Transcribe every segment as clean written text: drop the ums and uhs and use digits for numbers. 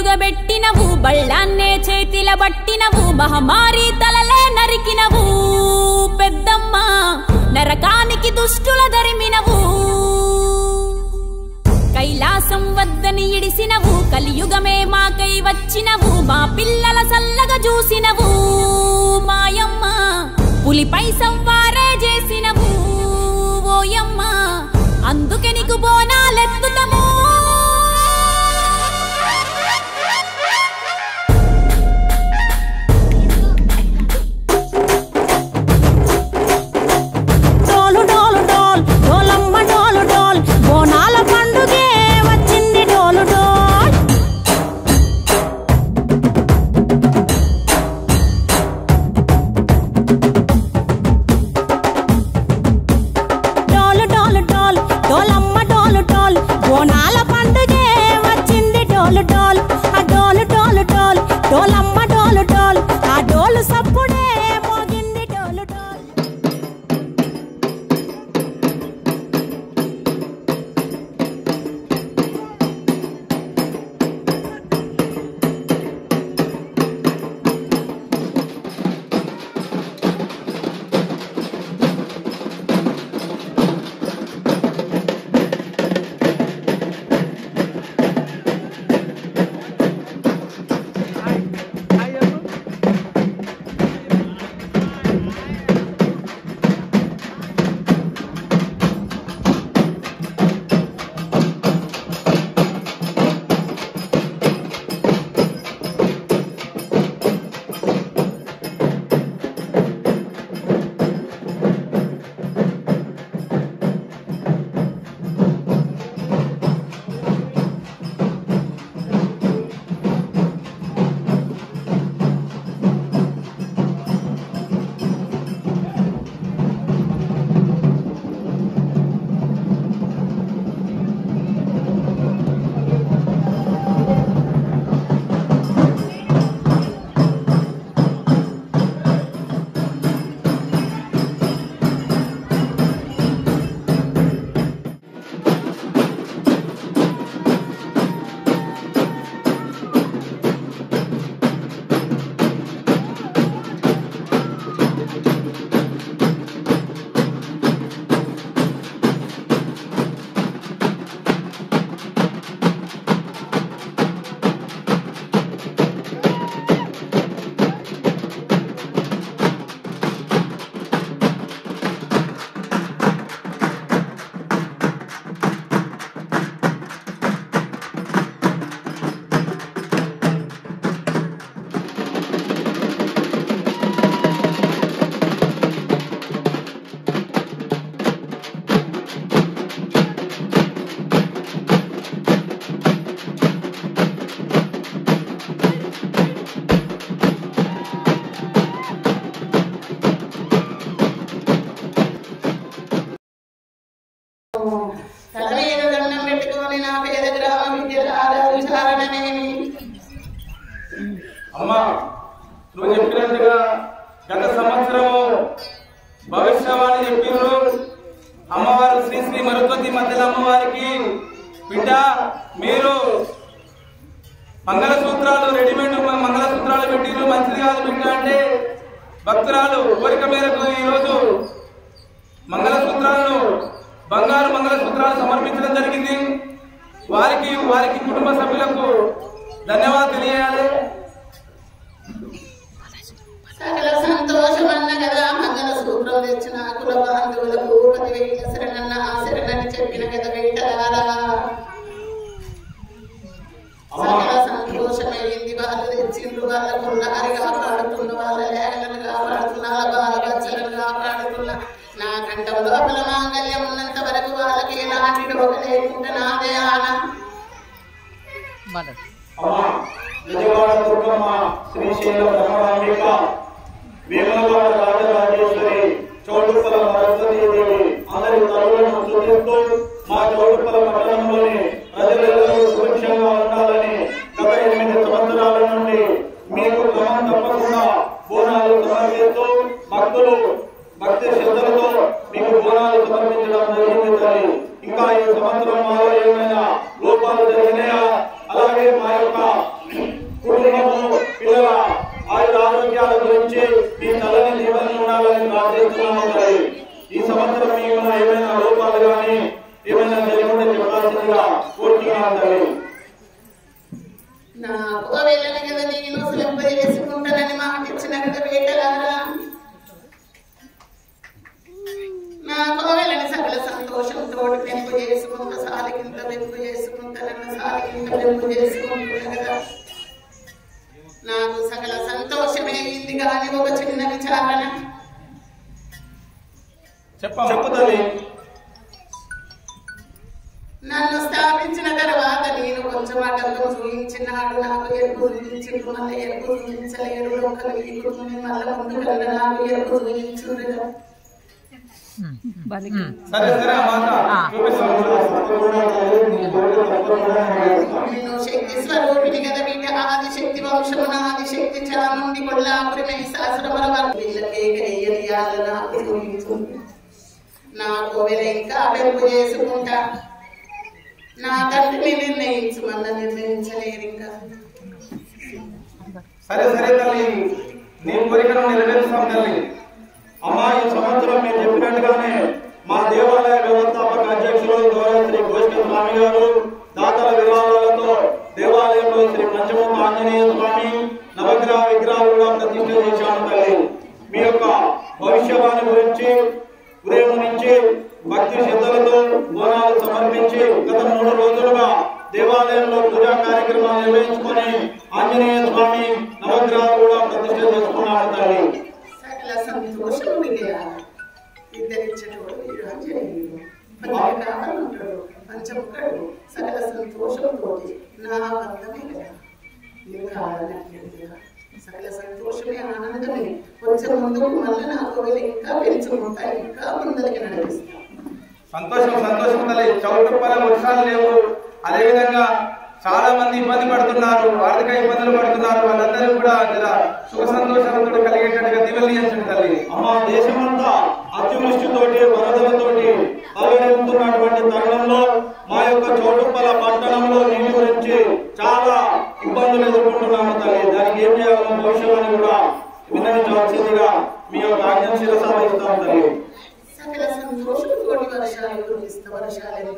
దిగబెట్టినవు బళ్ళాన్నే చేతిల బట్టినవు మహమారి తలలే నరికినవు పెద్దమ్మ నరకానికి దుష్టుల దరిమినవు కైలాసం వద్దని ఇడిసినవు కలియుగమే మాకై వచ్చినవు మా పిల్లల సల్లగా చూసినవు మాయమ్మ పులిపై సంవారే చేసినవు ఓయమ్మ అందుకే నీకు బోనాలెత్తుతము అమ్మా నువ్వు చెప్పినట్టుగా గత సంవత్సరము భవిష్యవాణి చెప్పిరు అమ్మవారు శ్రీ శ్రీ మరుపతి మధ్యల అమ్మవారికి బిడ్డ మీరు మంగళసూత్రాలు రెడీమేడ్ మంగళసూత్రాలు పెట్టిరు మంచిది కాదు బిడ్డ అంటే భక్తురాలు కోరిక మేరకు ఈరోజు మంగళసూత్రాలను బంగారు మంగళసూత్రాలు సమర్పించడం జరిగింది. వారికి కుటుంబ సభ్యులకు ధన్యవాదాలు తెలియాలి. సకల సంతోషమన్న కదా మంగళసూత్రం తెచ్చిన కుల బాంధవులకు 10,000 శరణన్న శరణని చెప్పిన కదా వేటలారా సకల సంతోషమైంది. వాళ్ళు తెచ్చిండ్రు వాళ్ళకున్న హరిగా పాడుతున్న వాళ్ళ లేఖలను కాపాడుతున్న వాళ్ళ బచ్చలను కాపాడుతున్న నా కంఠం లోపల మాంగళ్యం ఉన్నంత వరకు వాళ్ళకి ఎలాంటి రోగ లేకుండా నాదే ఆనా విజయవాడ దుర్గమ్మ శ్రీశైల బ్రహ్మరాంబిక వేములవాడ రాజరాజేశ్వరి చౌటుప్పల సరస్వతీదేవి అందరి తల్లులను సూచిస్తూ మా చౌటుప్పల పట్టణంలోని ప్రజలందరూ సురక్షంగా ఉండాలని గత 8 సంవత్సరాల నుండి మీకు క్రమం తప్పకుండా బోనాలు సమర్పిస్తూ భక్తులు భక్తి శ్రద్ధలతో మీకు బోనాలు సమర్పించడం జరిగింది తల్లి. ఇంకా ఈ సంవత్సరం మాలో ఏమైనా లోపాలు జరిగినాయా అలాగే మా యొక్క కుటుంబము పిల్లల ఆరోగ్యాల గురించి మీ తల్లని దీవెనలు ఉండాలని ప్రార్థిస్తున్నాము తల్లి. ఈ సంవత్సరం మీకు ఏమైనా లోపాలు కానీ ఏమైనా జరిగితే చెప్పాల్సిందిగా కోరుతున్నాను తల్లి. నాకు వెళ్ళని కదా నేను సులభ చేసుకుంటానని మాట ఇచ్చిన కదా వేటలారా, నాకు వెళ్ళని సకల సంతోషంతో పెంపు చేసుకుంటా సాలికింత పెంపు చేసుకుంటానన్న సాలికింత పెంపు చేసుకుంటున్నా కదా. నాకు సకల సంతోషమే అయింది కానీ ఒక చిన్న విచారణ చెప్పుతల్లి. నన్ను స్థాపించిన తర్వాత నేను కొంచెం అడ్డంకం చూపించినాడు, నాకు ఎరుపు చూపించిండు, మళ్ళీ ఎరుపు చూపించలేడు, ఒకరు ఈకుని మళ్ళీ ముందు కన్నా నాకు ఎరుపు చూపించుండు. నేను శక్తి స్వరూపిణి కదా బిడ్డ, ఆది శక్తి వంశమున ఆది శక్తి చాముండి కొల్లాపురి మహిషాసురమల వీళ్ళకేయాల నాకు చూపించుంది. నా కోవెల ఇంకా పెంపు చేసుకుంటా, నా తండ్రిని నిర్ణయించమన్నా నిర్ణయించలేరు ఇంకా. సరే సరే తల్లి, నీ కోరికను నెరవేరుస్తాం తల్లి. అమ్మా, ఈ సంవత్సరం మీరు చెప్పినట్టుగానే మా దేవాలయ వ్యవస్థాపక అధ్యక్షులు గౌరవ శ్రీ గోష్ఠ స్వామి గారు దాతల విరాళాలతో దేవాలయంలో శ్రీ పంచముఖ ఆంజనేయ స్వామి నవగ్రహ విగ్రహాలు కూడా ప్రతిష్ఠ చేశాను తల్లి. మీ యొక్క భవిష్యవాణి గురించి ఉదయం నుంచి భక్తి శ్రద్ధలతో బోనాలు సమర్పించి గత 3 రోజులుగా దేవాలయంలో పూజా కార్యక్రమాలు నిర్వహించుకొని ఆంజనేయ స్వామి నవగ్రహాలు కూడా ప్రతిష్ఠ చేసుకున్నాడు తల్లి. సకల సంతోషం ఇద్దరిచ్చడు ఆంజనేయుడు, పంచముఖుడు, సకల సంతోషంతో నా బంధమే కదా. సకల సంతోషమే ఆనందమే. కొంచెం ముందుకు మళ్ళీ నా కోవిలు ఇంకా పెంచుకుంటా, ఇంకా ముందరికి నడిపిస్తా. సంతోషం సంతోషం తల్లి. చౌటుప్పల వర్షాలు లేవు, అదేవిధంగా చాలా మంది ఇబ్బంది పడుతున్నారు, ఆర్థిక ఇబ్బందులు పడుతున్నారు. వాళ్ళందరూ కూడా సుఖ సంతోషాలతో కలిగేటట్టుగా దివెలించండి తల్లి. అమ్మా, దేశమంతా అతివృష్టితోటి వరదలతోటి అలవెలుతున్నటువంటి తరుణంలో మా యొక్క చౌటుప్పల పట్టణంలో నీటి గురించి చాలా ఇబ్బందులు ఎదుర్కొంటున్నాము తల్లి. దానికి ఏం చేయాలో భవిష్యత్తు కూడా విన్నవించవలసిందిగా మీ యొక్క ఆజ్ఞ శిరస వహిస్తాం తల్లి. సకల సంతోషంతో వర్షాలు కురిపిస్తా, వర్షాలు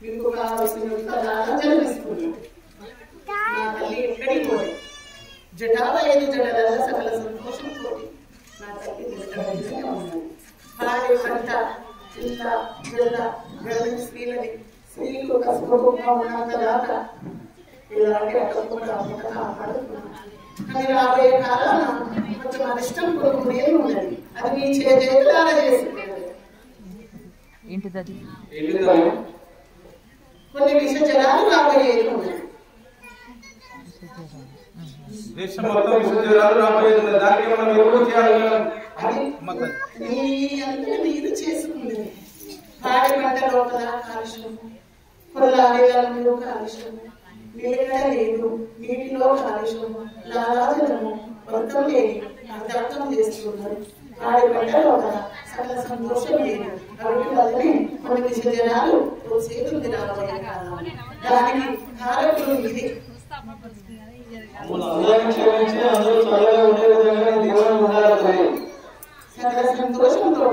మీకు కావాల్సిన జన్మిస్తున్నాను. నా తల్లి ఎక్కడికి పోయి జటాల 5 జడల సకల సంతోషంతో నా తల్లి ఉన్నది. భార్య పంట జిల్లా జిల్లా గర్భిణీ స్త్రీలని స్త్రీలు కష్టంగా ఉన్నంతదాకా ఇలాంటి అడ్డంకులు కాపాడుతున్నాను. కానీ రాబోయే కాలాన కొంచెం అరిష్టం కొనుక్కునేది ఉన్నది, అది మీ చేతులారా చేసింది. ఏంటిది? కొన్ని విష జలాలు రాబోయేది ఉన్నది. దేశం మొత్తం విష జలాలు రాబోయేది ఉన్నది. దానికి మనం ఎప్పుడు చేయాలి? నీరు చేసుకునేది. పాడి పంట లోపల కాలుష్యం, పొలాలలో కాలుష్యం, నీళ్ళ లేదు, నీటిలో కాలుష్యం, లాలాజలము వర్గం లేని అర్థార్థం చేస్తున్నారు. పాడి పంట లోపల సకల సంతోషం లేదు. కాబట్టి వల్లనే కొన్ని విష జనాలు చేతుంది రాబోయే కాలం. దానికి కారకులు ఇది. సకల సంతోషంతో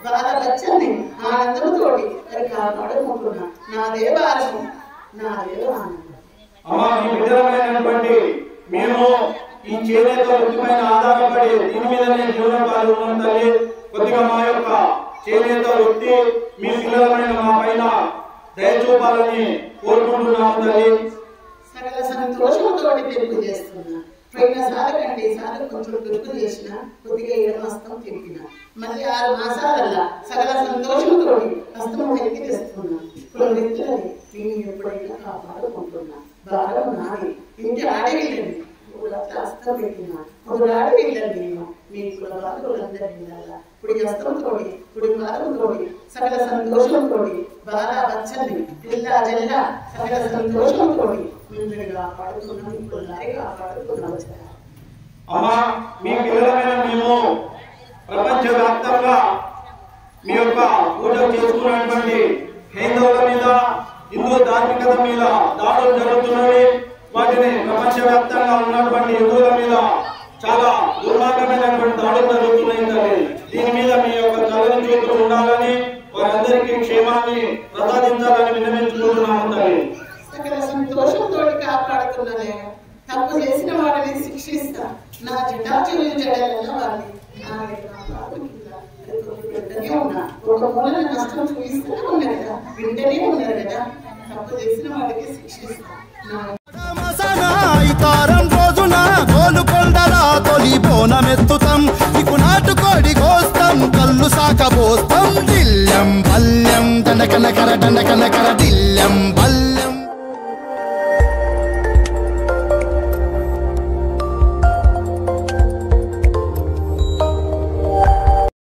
బాధ వచ్చని ఆనందంతో మరి కాపాడుకుంటున్నా. నాదే భారము, నాదే ఆనందం. అమ్మా, మీ బిడ్డలమైనటువంటి మేము ఈ చేనేత వృత్తిపైన ఆధారపడి దీని మీదనే జీవనోపాధి ఉన్నాం తల్లి. కొద్దిగా మా యొక్క చేనేత వృత్తి మీ పిల్లలమైన మా పైన దయ చూపాలని కోరుకుంటున్నాము తల్లి. సకల సంతోషంతో పెరుగు చేస్తున్నా. పోయిన సారి కంటే ఈసారి కొంచెం పెరుగు చేసిన, కొద్దిగా 7 హస్తం తిరిగిన, మళ్ళీ 6 మాసాలల్లా సకల సంతోషంతో హస్తం వెనక్కి తెస్తున్నా. ఇప్పుడు వ్యక్తులని నేను ఎప్పుడైనా కాపాడుకుంటున్నా. భారం నాది, ఇంటి ఆడవిల్లండి హస్తం పెట్టినా, ఇప్పుడు ఆడవిల్లండి నేను మీ కుల బాధకులందరూ వినాలా. ఇప్పుడు హస్తంతో ఇప్పుడు భారంతో సకల సంతోషంతో బాధ వచ్చండి జిల్లా జిల్లా సకల సంతోషంతో కాపాడుతున్నాం. ఇప్పుడు కాపాడుతున్నాం. అమ్మా, మీ పిల్లలమైన మేము ప్రపంచ వ్యాప్తంగా మీ యొక్క పూజ చేసుకున్నటువంటి హైందవుల మీద హిందూ ధార్మికత మీద దాడులు జరుగుతున్నవి. వాటిని ప్రపంచవ్యాప్తంగా ఉన్నటువంటి హిందువుల మీద చాలా దుర్మార్గమైనటువంటి దాడులు జరుగుతున్నాయి తల్లి. దీని మీద మీ యొక్క చల్లని చూపులు ఉండాలని, వారందరికీ క్షేమాన్ని ప్రసాదించాలని విన్నవించుకుంటున్నాము తల్లి. సకల సంతోషంతో కాపాడుతున్నదే, తప్పు చేసిన వారిని శిక్షిస్తా. నా జటాచులు జడల వారిని ఒక మూలన నష్టం చూపిస్తూనే ఉన్నారు కదా, వింటనే ఉన్నారు కదా. తప్పు చేసిన వారికి శిక్షిస్తా. రోజున గోలుకొండల తొలి బోనమెత్తుతాం, నీకు నాటుకోడి కోస్తాం, కళ్ళు సాకబోస్తాం, దిల్లం పల్లెం దండకనకర దండకనకర